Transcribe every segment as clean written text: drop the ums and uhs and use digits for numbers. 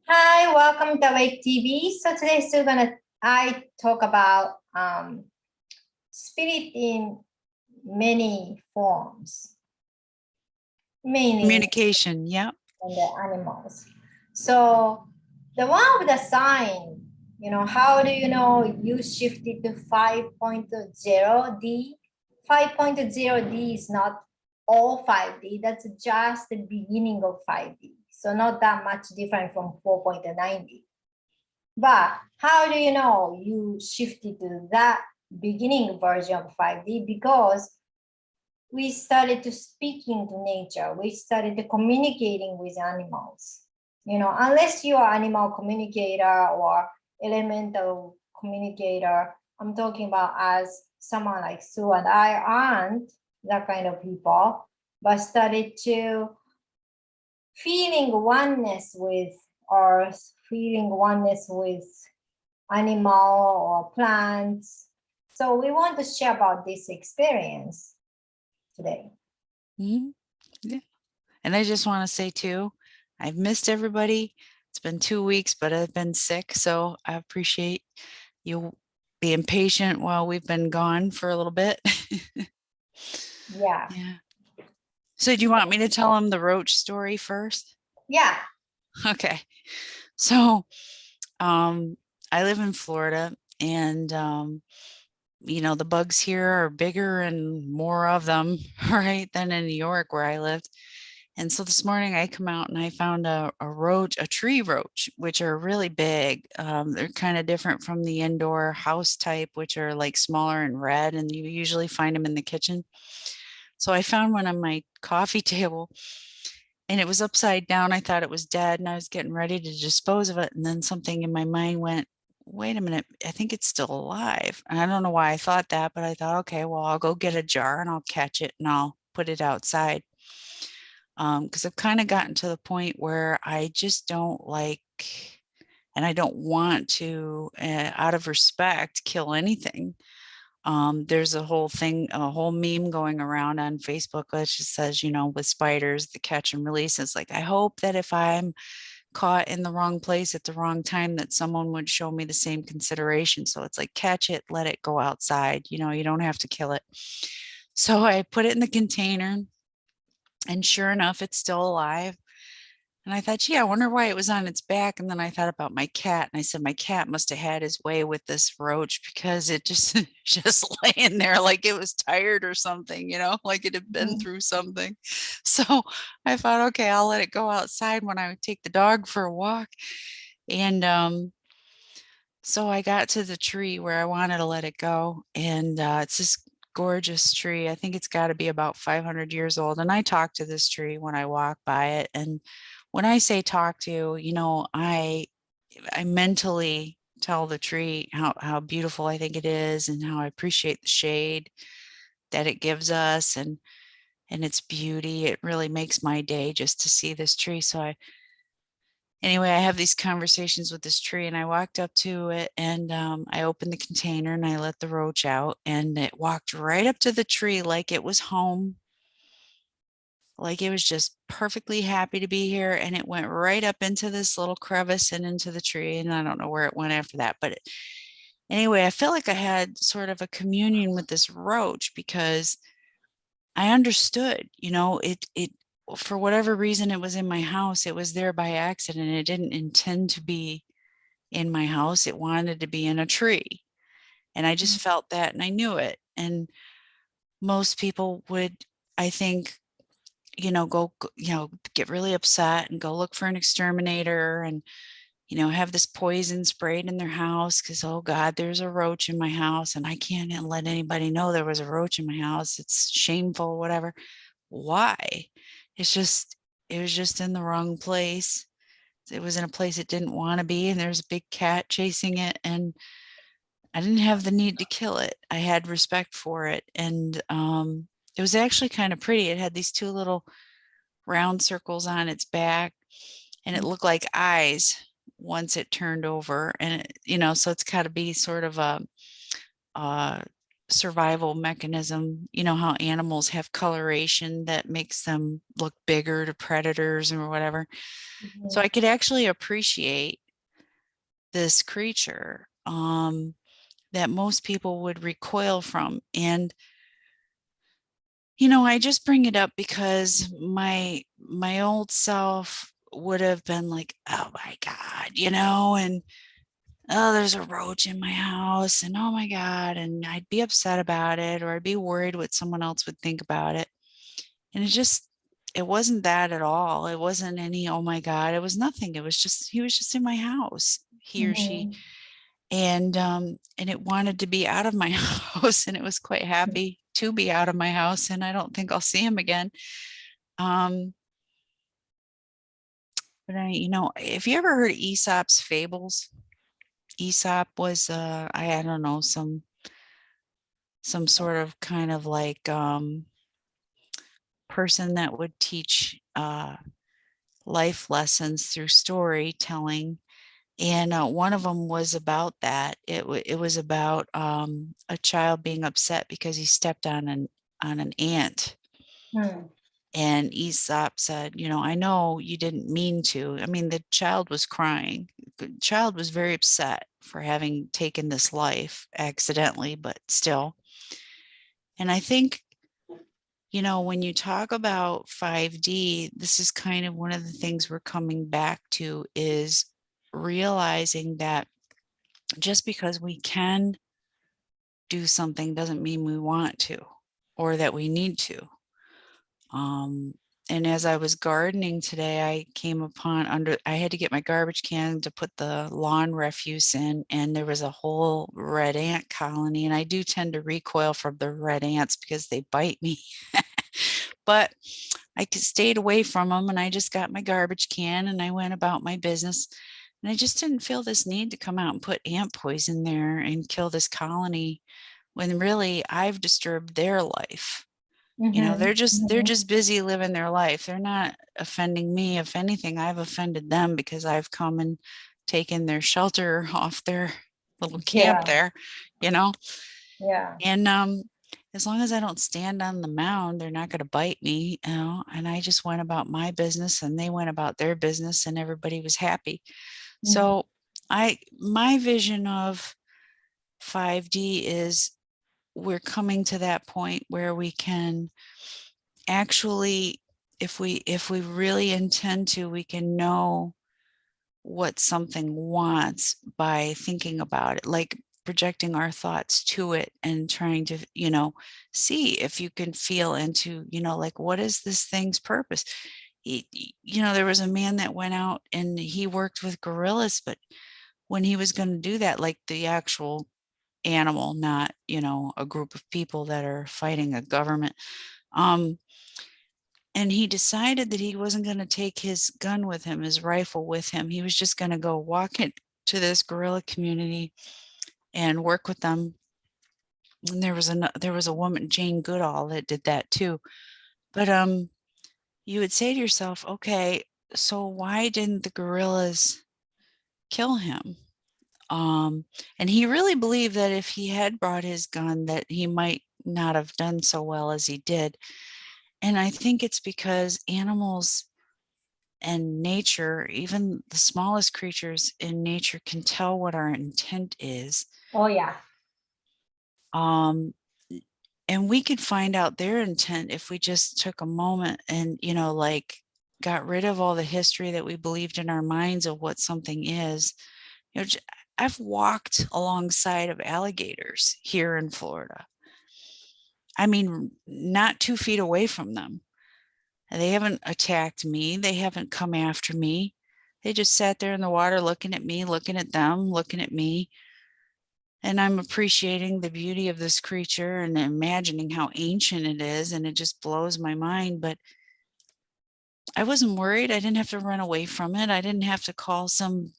Hi, welcome to Awake TV. So today I talk about spirit in many forms, mainly Communication, yeah. in the animals. So the one with the sign, how do you know you shifted to 5.0D? 5.0D is not all 5D, that's just the beginning of 5D. So not that much different from 4.9D. But how do you know you shifted to that beginning version of 5D? Because we started to speaking to nature. We started to communicating with animals. Unless you are animal communicator or elemental communicator, I'm talking about as someone like Sue and I aren't that kind of people, but started to feeling oneness with earth, feeling oneness with animal or plants. So we want to share about this experience today. Yeah. And I just want to say too, I've missed everybody. It's been 2 weeks, but I've been sick. So I appreciate you being patient while we've been gone for a little bit. Yeah. Yeah. So do you want me to tell them the roach story first? Yeah. Okay. So I live in Florida and the bugs here are bigger and more of them, right, than in New York where I lived. And so this morning I come out and I found a roach, a tree roach, which are really big. They're kind of different from the indoor house type, which are like smaller and red, and you usually find them in the kitchen. So I found one on my coffee table and it was upside down. I thought it was dead and I was getting ready to dispose of it. And then something in my mind went, wait a minute, I think it's still alive. And I don't know why I thought that, but I thought, okay, well, I'll go get a jar and I'll catch it and I'll put it outside. Because I've kind of gotten to the point where I just don't like, and I don't want to, out of respect, kill anything. There's a whole thing, a whole meme going around on Facebook that just says, with spiders, the catch and release. It's like, I hope that if I'm caught in the wrong place at the wrong time, that someone would show me the same consideration. So it's like, catch it, let it go outside. You don't have to kill it. So I put it in the container, and sure enough, it's still alive. And I thought, gee, I wonder why it was on its back. And then I thought about my cat, and I said, my cat must have had his way with this roach because it just just laying there like it was tired or something, like it had been through something. So I thought, okay, I'll let it go outside when I would take the dog for a walk. And so I got to the tree where I wanted to let it go, and it's this gorgeous tree. I think it's got to be about 500 years old. And I talk to this tree when I walk by it. And when I say talk to, I mentally tell the tree how beautiful I think it is and how I appreciate the shade that it gives us and its beauty. It really makes my day just to see this tree. So anyway, I have these conversations with this tree, and I walked up to it and I opened the container and I let the roach out, and it walked right up to the tree like it was home, like it was just perfectly happy to be here. And it went right up into this little crevice and into the tree. And I don't know where it went after that. But anyway, I feel like I had sort of a communion with this roach because I understood, it for whatever reason it was in my house. It was there by accident. It didn't intend to be in my house. It wanted to be in a tree. And I just felt that and I knew it. And most people would, I think, go, get really upset and go look for an exterminator and, have this poison sprayed in their house because, oh God, there's a roach in my house and I can't let anybody know there was a roach in my house. It's shameful, whatever. Why? It was just in the wrong place. It was in a place it didn't want to be, and there's a big cat chasing it, and I didn't have the need to kill it. I had respect for it, and it was actually kind of pretty. It had these two little round circles on its back, and it looked like eyes once it turned over. And so it's got to be sort of a survival mechanism. You know how animals have coloration that makes them look bigger to predators or whatever. So I could actually appreciate this creature that most people would recoil from. And I just bring it up because my old self would have been like, oh my God, and oh, there's a roach in my house, and oh my God, and I'd be upset about it, or I'd be worried what someone else would think about it. And it wasn't that at all. It wasn't any, oh my God, it was nothing. It was just, he was just in my house, he or she. And it wanted to be out of my house, and it was quite happy to be out of my house, and I don't think I'll see him again. But if you ever heard of Aesop's fables, Aesop was I don't know, some sort of kind of like person that would teach life lessons through storytelling. And one of them was about that. It was about a child being upset because he stepped on an ant. And Aesop said, I know you didn't mean to. I mean, the child was crying. The child was very upset for having taken this life accidentally, but still. And I think, when you talk about 5D, this is kind of one of the things we're coming back to, is realizing that just because we can do something doesn't mean we want to or that we need to. And as I was gardening today, I came upon I had to get my garbage can to put the lawn refuse in, and there was a whole red ant colony. And I do tend to recoil from the red ants because they bite me. But I stayed away from them, and I just got my garbage can and I went about my business. And I just didn't feel this need to come out and put ant poison there and kill this colony when really I've disturbed their life. They're just busy living their life. They're not offending me. If anything, I've offended them because I've come and taken their shelter off their little camp there, Yeah. And as long as I don't stand on the mound, they're not going to bite me, and I just went about my business and they went about their business and everybody was happy. So my vision of 5D is we're coming to that point where we can actually, if we really intend to, we can know what something wants by thinking about it, like projecting our thoughts to it and trying to, see if you can feel into, like, what is this thing's purpose? There was a man that went out and he worked with gorillas, but when he was going to do that, like the actual animal, not, a group of people that are fighting a government, and he decided that he wasn't going to take his gun with him, his rifle with him. He was just going to go walk into this guerrilla community and work with them. And there was a woman, Jane Goodall, that did that too. But you would say to yourself, okay, so why didn't the guerrillas kill him? And he really believed that if he had brought his gun, that he might not have done so well as he did. And I think it's because animals and nature, even the smallest creatures in nature, can tell what our intent is. Oh yeah. And we could find out their intent if we just took a moment and, like, got rid of all the history that we believed in our minds of what something is. I've walked alongside of alligators here in Florida. I mean, not 2 feet away from them. They haven't attacked me. They haven't come after me. They just sat there in the water looking at me, looking at them, looking at me. And I'm appreciating the beauty of this creature and imagining how ancient it is. And it just blows my mind. But I wasn't worried. I didn't have to run away from it. I didn't have to call some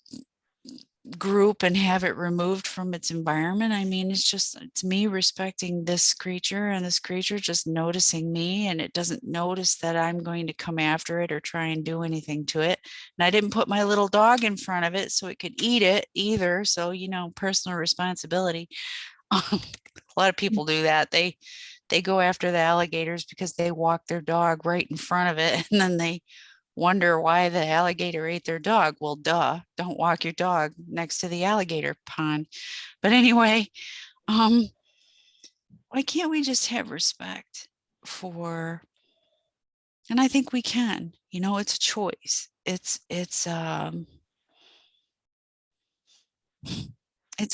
group and have it removed from its environment. I mean, it's me respecting this creature, and this creature just noticing me, and it doesn't notice that I'm going to come after it or try and do anything to it. And I didn't put my little dog in front of it so it could eat it either. So, personal responsibility. A lot of people do that. They go after the alligators because they walk their dog right in front of it, and then they wonder why the alligator ate their dog. Well, duh, don't walk your dog next to the alligator pond. But anyway, why can't we just have respect for, and I think we can, it's a choice. It's a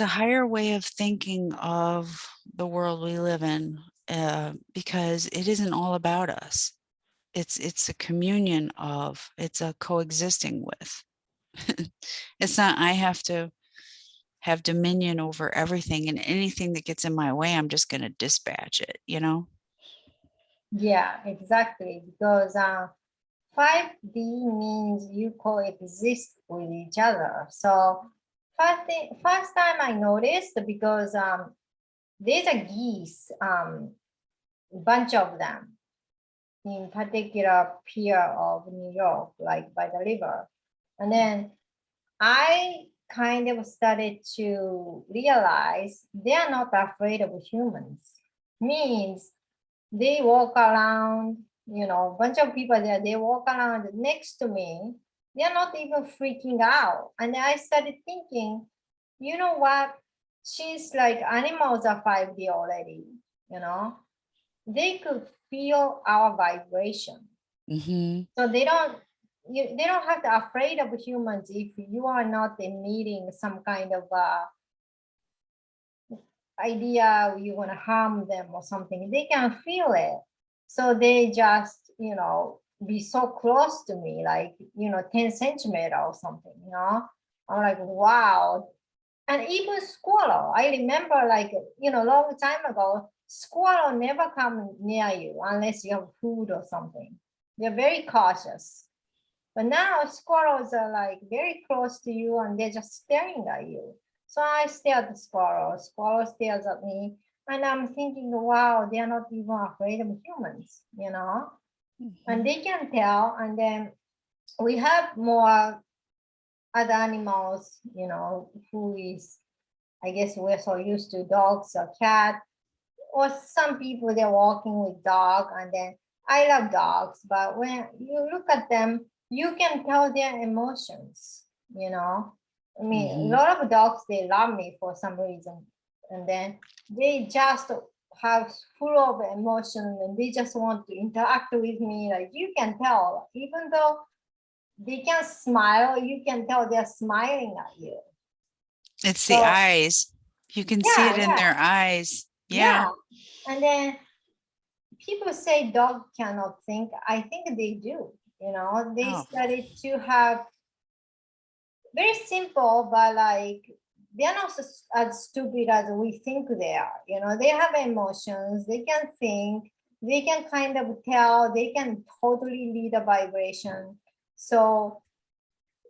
higher way of thinking of the world we live in, because it isn't all about us. It's a communion of, it's a coexisting with. It's not, I have to have dominion over everything, and anything that gets in my way, I'm just going to dispatch it, Yeah, exactly. Because 5D means you coexist with each other. So first time I noticed, because there's a geese, bunch of them, in particular pier of New York, like by the river. And then I kind of started to realize they are not afraid of humans. Means they walk around, a bunch of people there, they walk around next to me. They're not even freaking out. And I started thinking, you know what? She's like, animals are 5D already, you know? They could feel our vibration. Mm-hmm. So they don't have to afraid of humans if you are not emitting some kind of idea you want to harm them or something. They can feel it. So they just, be so close to me, like, 10 centimeter or something, I'm like, wow. And even squirrel, I remember, like, long time ago, squirrel never come near you unless you have food or something. They're very cautious. But now squirrels are like very close to you and they're just staring at you. So I stare at the squirrel, squirrel stares at me, and I'm thinking, wow, they're not even afraid of humans, and they can tell. And then we have more other animals, who is, I guess we're so used to dogs or cat, or some people they're walking with dog. And then I love dogs, but when you look at them, you can tell their emotions, I mean, a lot of dogs, they love me for some reason, and then they just have full of emotion and they just want to interact with me. Like, you can tell, even though they can smile, you can tell they're smiling at you. It's the So eyes. You can see yeah, it in their eyes. Yeah. yeah. And then people say dog cannot think. I think they do. They Oh. started to have very simple, but like they're not as stupid as we think they are. They have emotions. They can think. They can kind of tell. They can totally read a vibration. So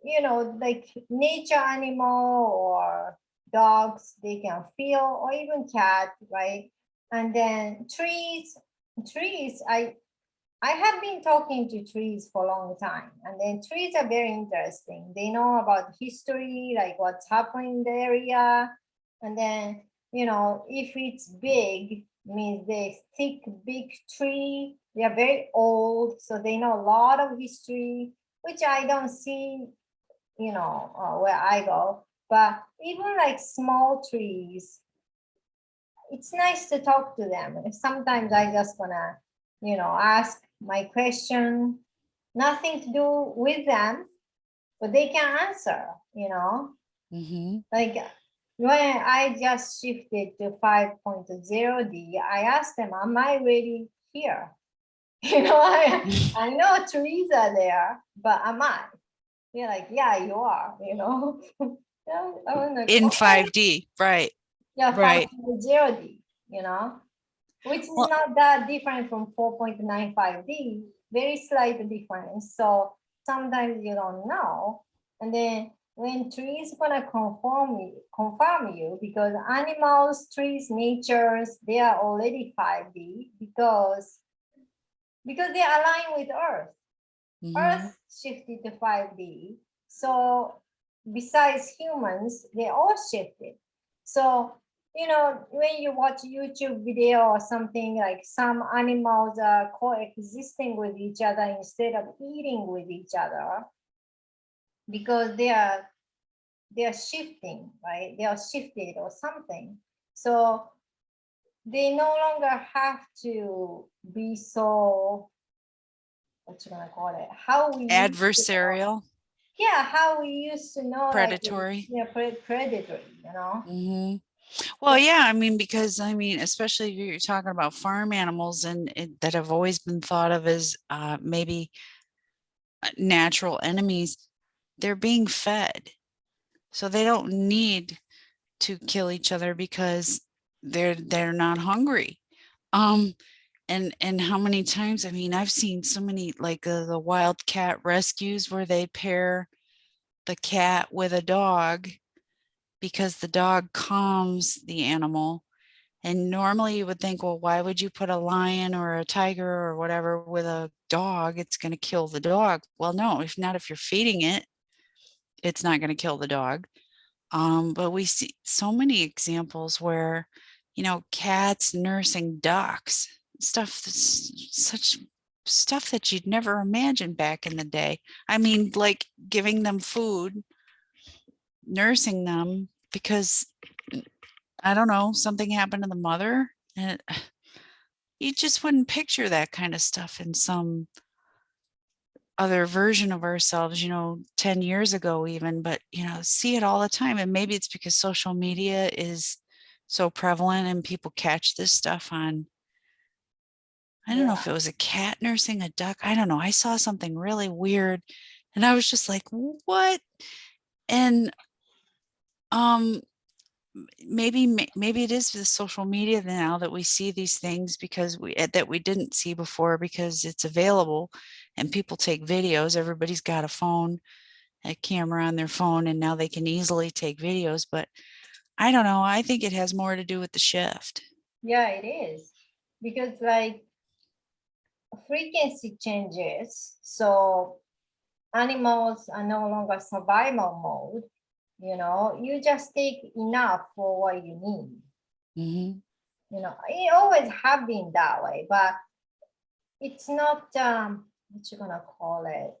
like nature animal or dogs, they can feel, or even cat, right? And then trees, I have been talking to trees for a long time, and then trees are very interesting. They know about history, like what's happening in the area. And then, if it's big, means they thick, big tree. They are very old, so they know a lot of history, which I don't see, where I go. But even like small trees, it's nice to talk to them. Sometimes I just gonna, ask my question, nothing to do with them, but they can answer, Like when I just shifted to 5.0D, I asked them, am I ready here? I know trees are there, but am I? They're like, yeah, you are, Yeah, I was like, In okay. 5D. Right. Yeah, Right. 5.0D, which is Well, not that different from 4.95D, very slight difference. So sometimes you don't know. And then when trees gonna confirm you, because animals, trees, natures, they are already 5D because they align with Earth. Earth shifted to 5D. So besides humans, they all shifted. So you know, when you watch YouTube video or something, like some animals are coexisting with each other instead of eating with each other because they are shifting, right? They are shifted or something. So they no longer have to be so, what you gonna call it? How we used to know. Adversarial, Yeah, how we used to know, like, predatory. yeah, predatory, you know? Hmm. Well, yeah, I mean, because I mean, especially if you're talking about farm animals and that have always been thought of as maybe natural enemies, they're being fed. So they don't need to kill each other because they're not hungry. Um, and how many times, I mean, I've seen so many like the wild cat rescues where they pair the cat with a dog because the dog calms the animal. And normally you would think, well, why would you put a lion or a tiger or whatever with a dog? It's going to kill the dog. Well, no, if not, if you're feeding it, it's not going to kill the dog. But we see so many examples where, you know, cats nursing ducks, stuff that's such stuff that you'd never imagine back in the day. I mean, like giving them food, nursing them because I don't know, something happened to the mother. And you just wouldn't picture that kind of stuff in some other version of ourselves, you know, 10 years ago even, but you know, see it all the time. And maybe it's because social media is so prevalent and people catch this stuff on, I don't know if Yeah. it was a cat nursing a duck. I don't know. I saw something really weird and I was just like, what? And um maybe it is the social media now that we see these things because that we didn't see before because it's available and people take videos. Everybody's got a phone, a camera on their phone, and now they can easily take videos. But I don't know. I think it has more to do with the shift. Yeah, it is. Because like frequency changes. So animals are no longer survival mode. You know, you just take enough for what you need. Hmm. You know, it always have been that way, but it's not what you gonna call it?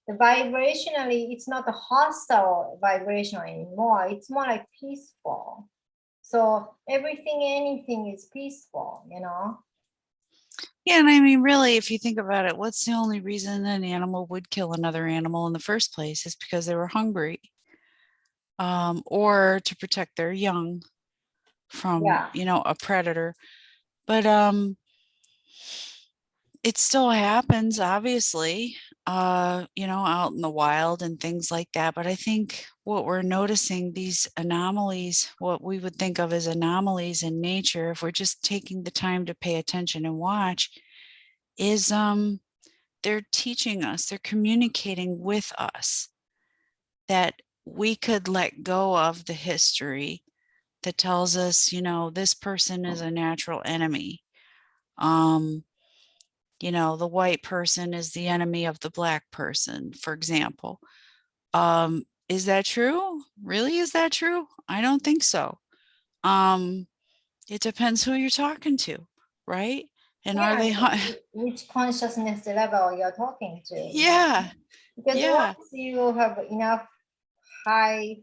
The vibrationally, it's not a hostile vibration anymore. It's more like peaceful. So everything, anything is peaceful, you know? Yeah, and I mean, really, if you think about it, what's the only reason an animal would kill another animal in the first place is because they were hungry, or to protect their young from, Yeah. you know, a predator. But it still happens, obviously, you know, out in the wild and things like that. But I think what we're noticing, these anomalies, what we would think of as anomalies in nature, if we're just taking the time to pay attention and watch, is they're teaching us, they're communicating with us that we could let go of the history that tells us, you know, this person is a natural enemy. Um, you know, the white person is the enemy of the black person, for example. Is that true? Really, is that true? I don't think so. Um, it depends who you're talking to, right? And are Yeah, they, which consciousness level you're talking to, you know? yeah, Because yeah, once you have enough high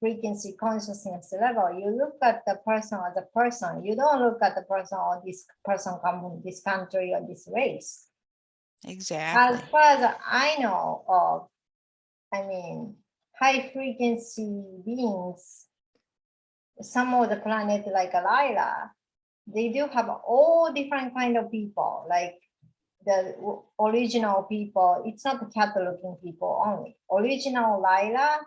frequency consciousness level, you look at the person as a person. You don't look at the person or this person come from this country or this race. As exactly. far as I know of, I mean, high frequency beings, some of the planet like Lila, they do have all different kind of people, like the original people. It's not the cat looking people only. Original Lila,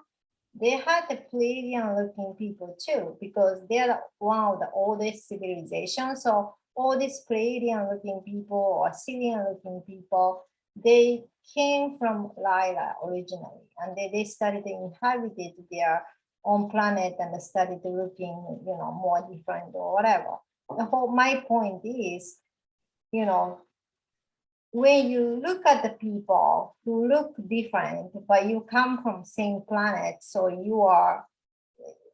they had the Pleiadian looking people too, because they're one of the oldest civilizations. So all these Pleiadian looking people or Syrian looking people, they came from Lila originally, and they started to inhabit their own planet and started looking, you know, more different or whatever. The whole my point is, you know, when you look at the people who look different, but you come from same planet, so you are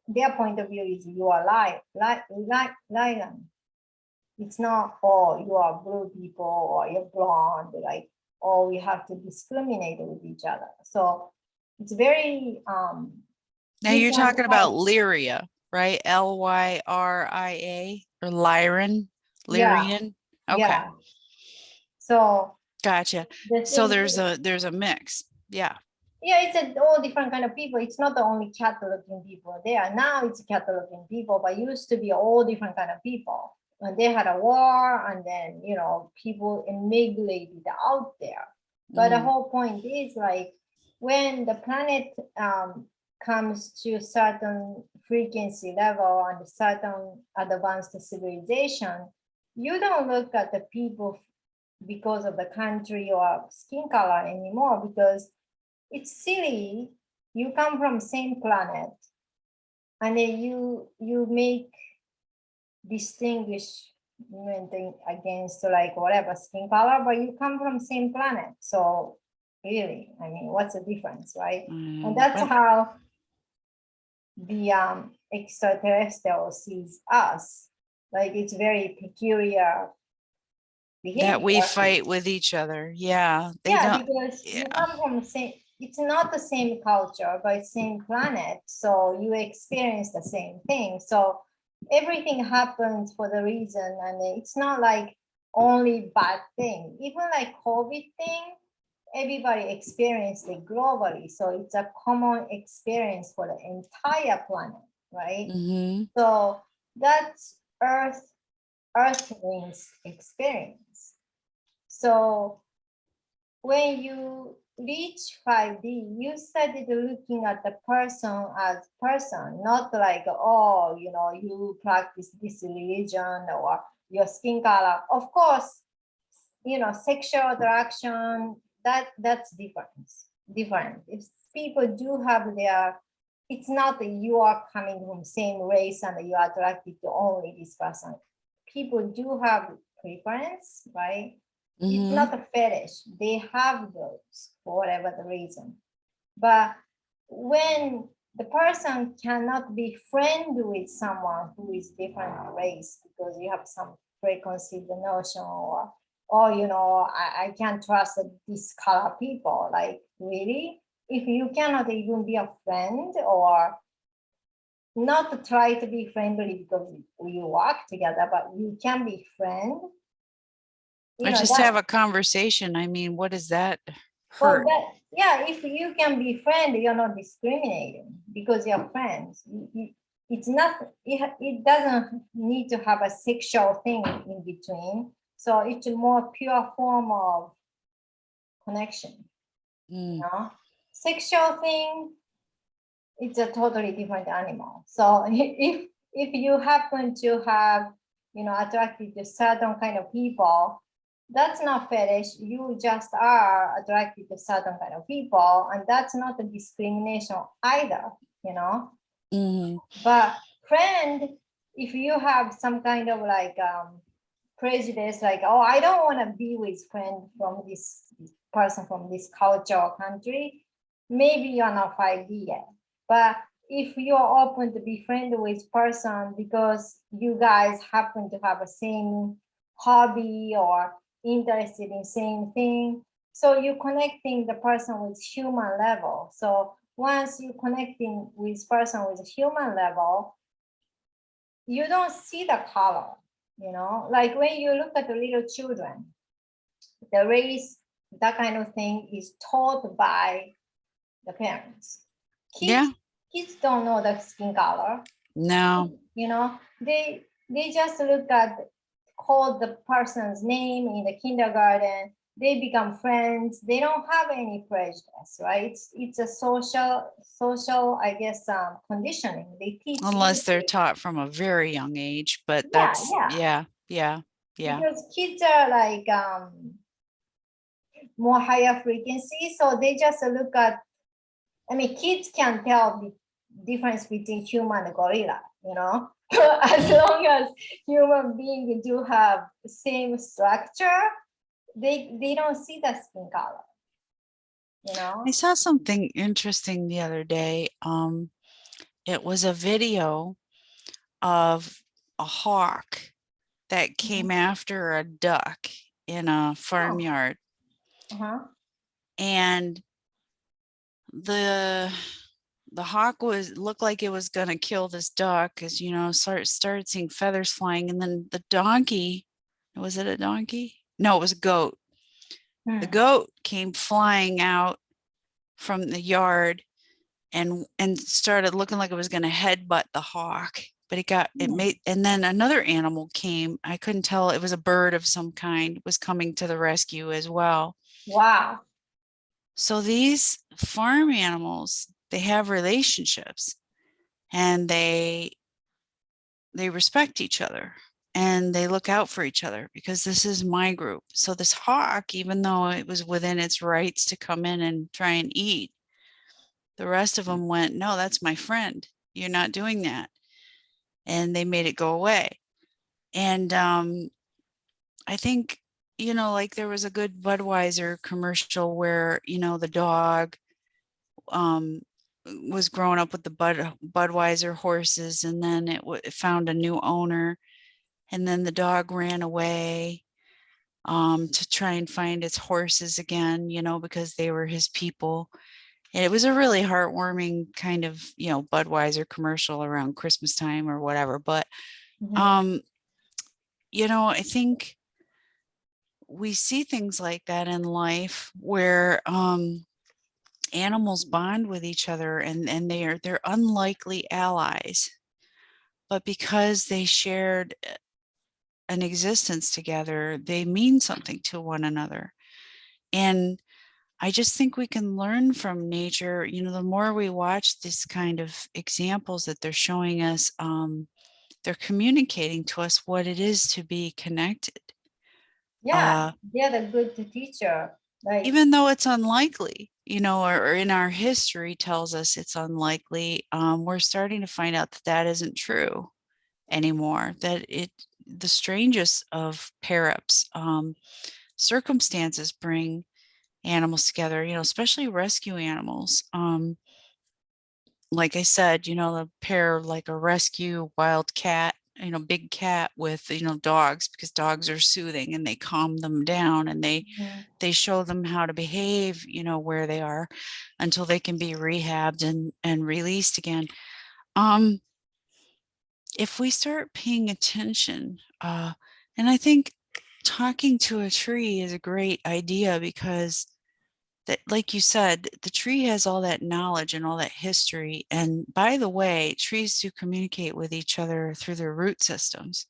their point of view is you are lion. It's not, oh, you are blue people or you're blonde, like, oh, we have to discriminate with each other. So it's very Now you're different talking about culture. Lyria, right? Lyria or Lyran, Yeah, Lyrian. Okay, yeah. So gotcha. the So thing there's a mix. Yeah. yeah, it's all different kind of people. It's not the only cat-looking people there. Now it's cat-looking people, but used to be all different kind of people. And they had a war, and then people immigrated out there. But the whole point is like when the planet comes to certain frequency level and certain advanced civilization, you don't look at the people because of the country or skin color anymore, because it's silly. You come from same planet, and then you make distinguishment against like whatever skin color, but you come from same planet. So really, I mean, what's the difference, right? And that's how the extraterrestrial sees us. Like it's very peculiar behavior. That we fight with each other. Yeah. They Yeah, don't. because you Yeah. come from the same, it's not the same culture, but it's same planet. So you experience the same thing. So everything happens for the reason, and it's not like only bad thing. Even like COVID thing, everybody experienced it globally. So it's a common experience for the entire planet, right? So that's Earthling's experience. So when you reach 5D, you started looking at the person as person, not like, oh, you practice this religion or your skin color. Of course, sexual attraction, that's different. If people do have their, it's not that you are coming from same race and you are attracted to only this person. People do have preference, right? It's not a fetish. They have those for whatever the reason. But when the person cannot be friend with someone who is different race because you have some preconceived notion, or I can't trust this color people. Like really, if you cannot even be a friend, or not to try to be friendly because you work together, but you can be friend. Or just have a conversation. I mean, what does that Well, hurt? yeah, if you can be friend, you're not discriminating because you're friends. It's not, it doesn't need to have a sexual thing in between. So it's a more pure form of connection. Sexual thing, it's a totally different animal. So if you happen to have, attracted to certain kind of people, that's not fetish. You just are attracted to certain kind of people, and that's not a discrimination either, But friend, if you have some kind of like prejudice, like, oh, I don't want to be with friend from this person from this culture or country, maybe you're not 5D yet. But if you're open to be friend with person because you guys happen to have a same hobby or interested in same thing, so you're connecting the person with human level. So once you're connecting with person with human level, you don't see the color, like when you look at the little children, the race, that kind of thing is taught by the parents. Kids don't know the skin color. No. They just look at, call the person's name in the kindergarten. They become friends. They don't have any prejudice, right? It's a social, I guess, conditioning. They teach. Unless they're taught from a very young age, but Yeah, that's, yeah. yeah. Because kids are like more higher frequency, so they just look at, I mean, kids can tell the difference between human and gorilla, as long as human beings do have the same structure, they don't see the skin color, I saw something interesting the other day. It was a video of a hawk that came after a duck in a farmyard. And the hawk looked like it was going to kill this duck, because started seeing feathers flying, and then the donkey, was it a donkey? No, it was a goat. The goat came flying out from the yard and started looking like it was going to headbutt the hawk, but and then another animal came. I couldn't tell, it was a bird of some kind, was coming to the rescue as well. Wow. So these farm animals, they have relationships, and they respect each other, and they look out for each other, because this is my group. So this hawk, even though it was within its rights to come in and try and eat, the rest of them went, no, that's my friend. You're not doing that. And they made it go away. And I think, like there was a good Budweiser commercial where, the dog was growing up with the Budweiser horses, and then it found a new owner, and then the dog ran away to try and find its horses again, because they were his people. And it was a really heartwarming kind of, Budweiser commercial around Christmas time or whatever. But, I think we see things like that in life where animals bond with each other, and they're unlikely allies. But because they shared an existence together, they mean something to one another. And I just think we can learn from nature. The more we watch this kind of examples that they're showing us, they're communicating to us what it is to be connected. Yeah, they're the good teacher. Like, even though it's unlikely, or in our history tells us it's unlikely, we're starting to find out that isn't true anymore, that the strangest of pair-ups, circumstances bring animals together, especially rescue animals. Like I said, the pair, like a rescue wild cat, big cat with, dogs, because dogs are soothing and they calm them down, and they show them how to behave, where they are, until they can be rehabbed and released again. If we start paying attention, and I think talking to a tree is a great idea, because that, like you said, the tree has all that knowledge and all that history. And by the way, trees do communicate with each other through their root systems.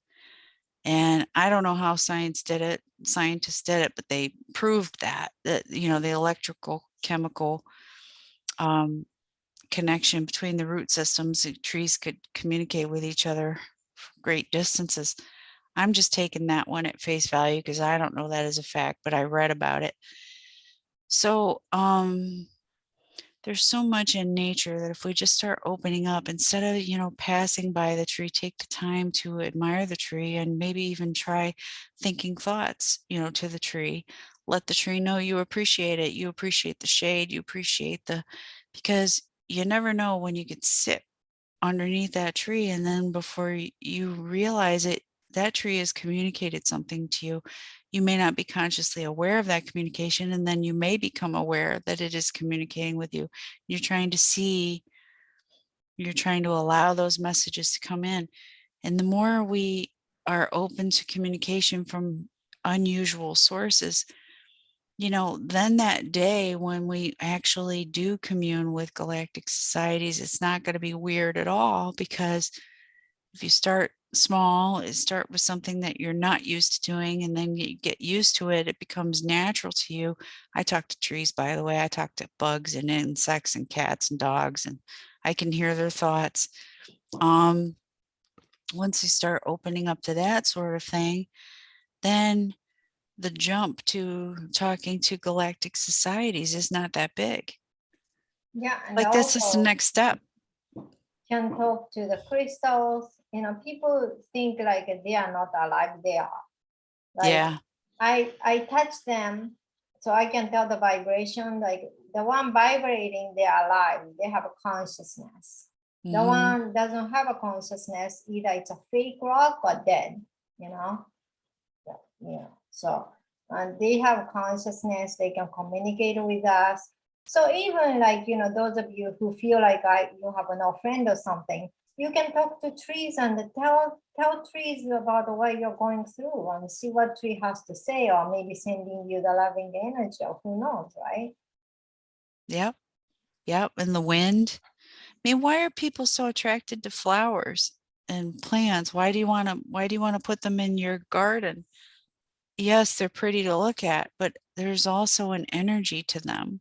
And I don't know how scientists did it, but they proved that the electrical chemical connection between the root systems, trees could communicate with each other for great distances. I'm just taking that one at face value, because I don't know that as a fact, but I read about it. So there's so much in nature that if we just start opening up, instead of, passing by the tree, take the time to admire the tree, and maybe even try thinking thoughts, to the tree. Let the tree know you appreciate it. You appreciate the shade. You appreciate because you never know when you could sit underneath that tree, and then before you realize it, that tree has communicated something to you. You may not be consciously aware of that communication, and then you may become aware that it is communicating with you. You're trying to allow those messages to come in. And the more we are open to communication from unusual sources, then that day when we actually do commune with galactic societies, it's not going to be weird at all, because if you start small, start with something that you're not used to doing, and then you get used to it, it becomes natural to you. I talk to trees, by the way. I talk to bugs and insects and cats and dogs, and I can hear their thoughts. Once you start opening up to that sort of thing, then the jump to talking to galactic societies is not that big. yeah, and Like, that's just the next step. Can talk to the crystals. People think like they are not alive. They are. Like, Yeah. I touch them, so I can tell the vibration. Like the one vibrating, they are alive. They have a consciousness. The one doesn't have a consciousness, either it's a fake rock or dead, you know? Yeah. So, and they have consciousness, they can communicate with us. So even like, those of you who feel like you have no friend or something, you can talk to trees and tell trees about what you're going through and see what tree has to say, or maybe sending you the loving energy, or who knows, right? Yep. Yep. And the wind. I mean, why are people so attracted to flowers and plants? Why do you want to put them in your garden? Yes, they're pretty to look at, but there's also an energy to them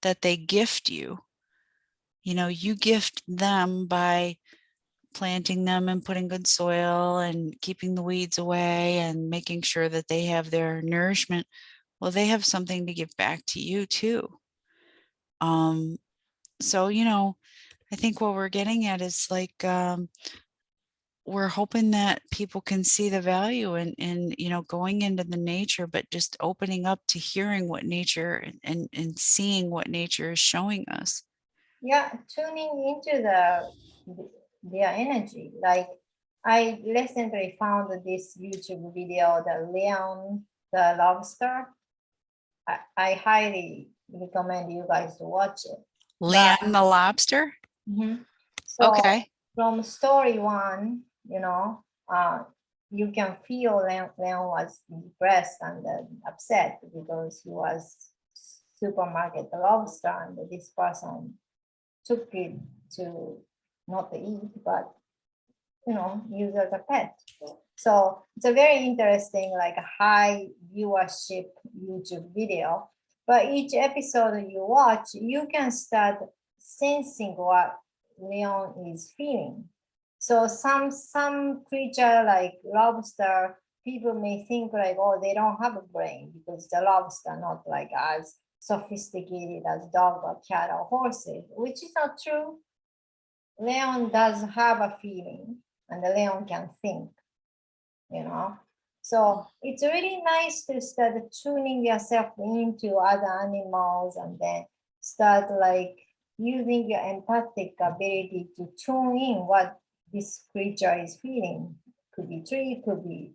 that they gift you. You gift them by planting them and putting good soil and keeping the weeds away and making sure that they have their nourishment. Well, they have something to give back to you too. So, I think what we're getting at is like, we're hoping that people can see the value in going into the nature, but just opening up to hearing what nature and seeing what nature is showing us. Yeah, tuning into their energy. Like, I recently found this YouTube video, the Leon the lobster. I highly recommend you guys to watch it. But Leon the lobster. so Okay. from story one, you can feel Leon was depressed and upset because he was supermarket lobster, and this person took it to not to eat, but use as a pet. So it's a very interesting, like a high viewership YouTube video. But each episode you watch, you can start sensing what Leon is feeling. So some creature like lobster, people may think like, oh, they don't have a brain because the lobster not like as sophisticated as dog or cat or horses, which is not true. Leon does have a feeling, and the Leon can think, you know. So it's really nice to start tuning yourself into other animals, and then start like using your empathic ability to tune in what this creature is feeling. Could be tree, could be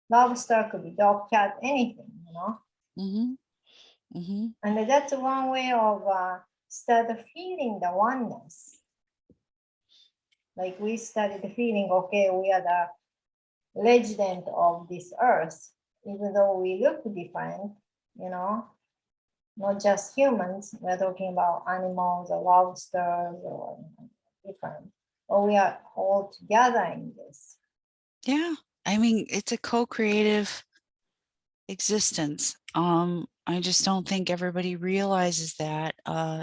lobster, could be dog, cat, anything. And that's one way of start feeling the oneness. Like we started feeling, okay, we are the resident of this earth, even though we look different, not just humans. We're talking about animals or lobsters or different, but we are all together in this. Yeah. I mean, it's a co-creative existence. I just don't think everybody realizes that.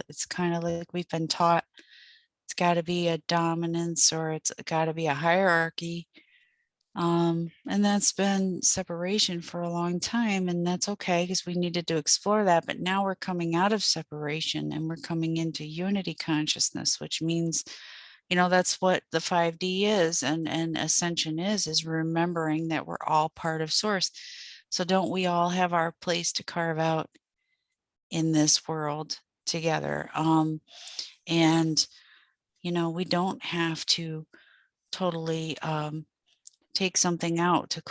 It's kind of like we've been taught it's got to be a dominance or it's got to be a hierarchy. And that's been separation for a long time, and that's okay because we needed to explore that. But now we're coming out of separation and we're coming into unity consciousness, which means, that's what the 5D is and ascension is remembering that we're all part of source. So don't we all have our place to carve out in this world together? And we don't have to totally take something out to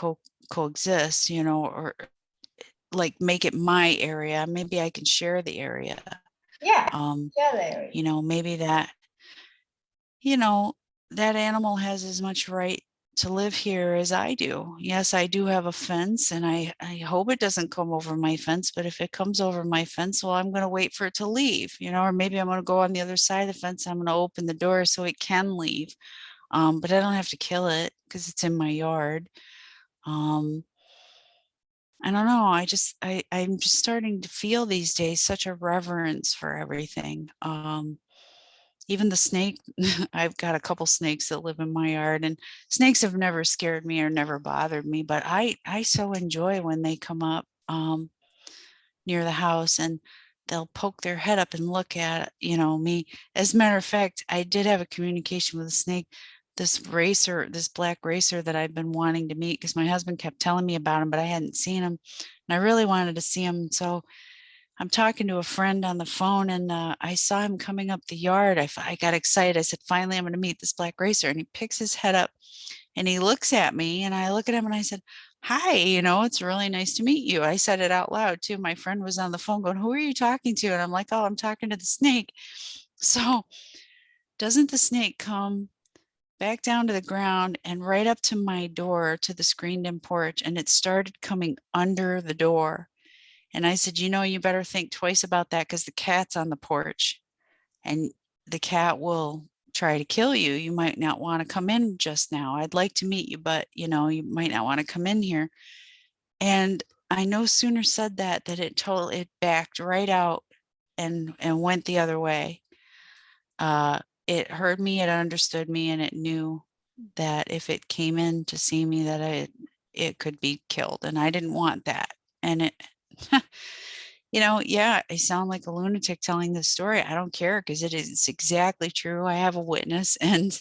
coexist, or like make it my area. Maybe I can share the area. Yeah, share the area. Maybe that animal has as much right to live here as I do. Yes, I do have a fence, and I hope it doesn't come over my fence, but if it comes over my fence, well, I'm going to wait for it to leave, or maybe I'm going to go on the other side of the fence. I'm going to open the door so it can leave. But I don't have to kill it because it's in my yard. I don't know. I'm just starting to feel these days such a reverence for everything. Even the snake, I've got a couple snakes that live in my yard, and snakes have never scared me or never bothered me, but I so enjoy when they come up near the house and they'll poke their head up and look at, me. As a matter of fact, I did have a communication with a snake, this black racer that I've been wanting to meet because my husband kept telling me about him, but I hadn't seen him and I really wanted to see him. So I'm talking to a friend on the phone, and I saw him coming up the yard. I got excited. I said, finally, I'm going to meet this black racer. And he picks his head up and he looks at me, and I look at him and I said, hi, it's really nice to meet you. I said it out loud too. My friend was on the phone going, who are you talking to? And I'm like, oh, I'm talking to the snake. So doesn't the snake come back down to the ground and right up to my door, to the screened-in porch, and it started coming under the door. And I said, you better think twice about that, because the cat's on the porch and the cat will try to kill you. You might not want to come in just now. I'd like to meet you, but you might not want to come in here. And I no sooner said that it backed right out and went the other way. It heard me, it understood me, and it knew that if it came in to see me, that it could be killed, and I didn't want that. And it yeah, I sound like a lunatic telling this story. I don't care, because it's exactly true. I have a witness, and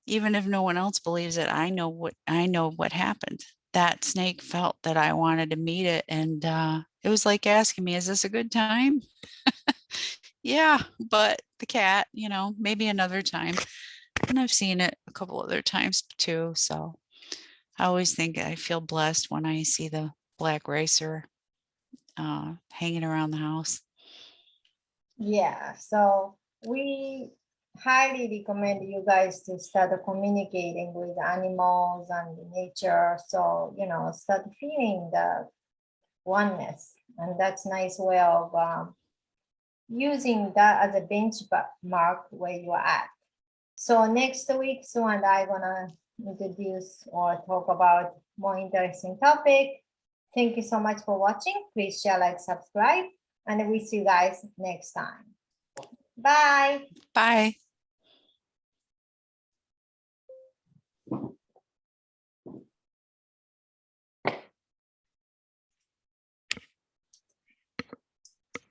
even if no one else believes it, I know what happened. That snake felt that I wanted to meet it, and it was like asking me, is this a good time? Yeah, but the cat, maybe another time. And I've seen it a couple other times too. So I always think I feel blessed when I see the black racer hanging around the house. Yeah, so we highly recommend you guys to start communicating with animals and nature. So, start feeling the oneness. And that's nice way of using that as a benchmark where you're at. So next week, Sue and I gonna introduce or talk about more interesting topic. Thank you so much for watching. Please share, like, subscribe, and we see you guys next time. Bye. Bye.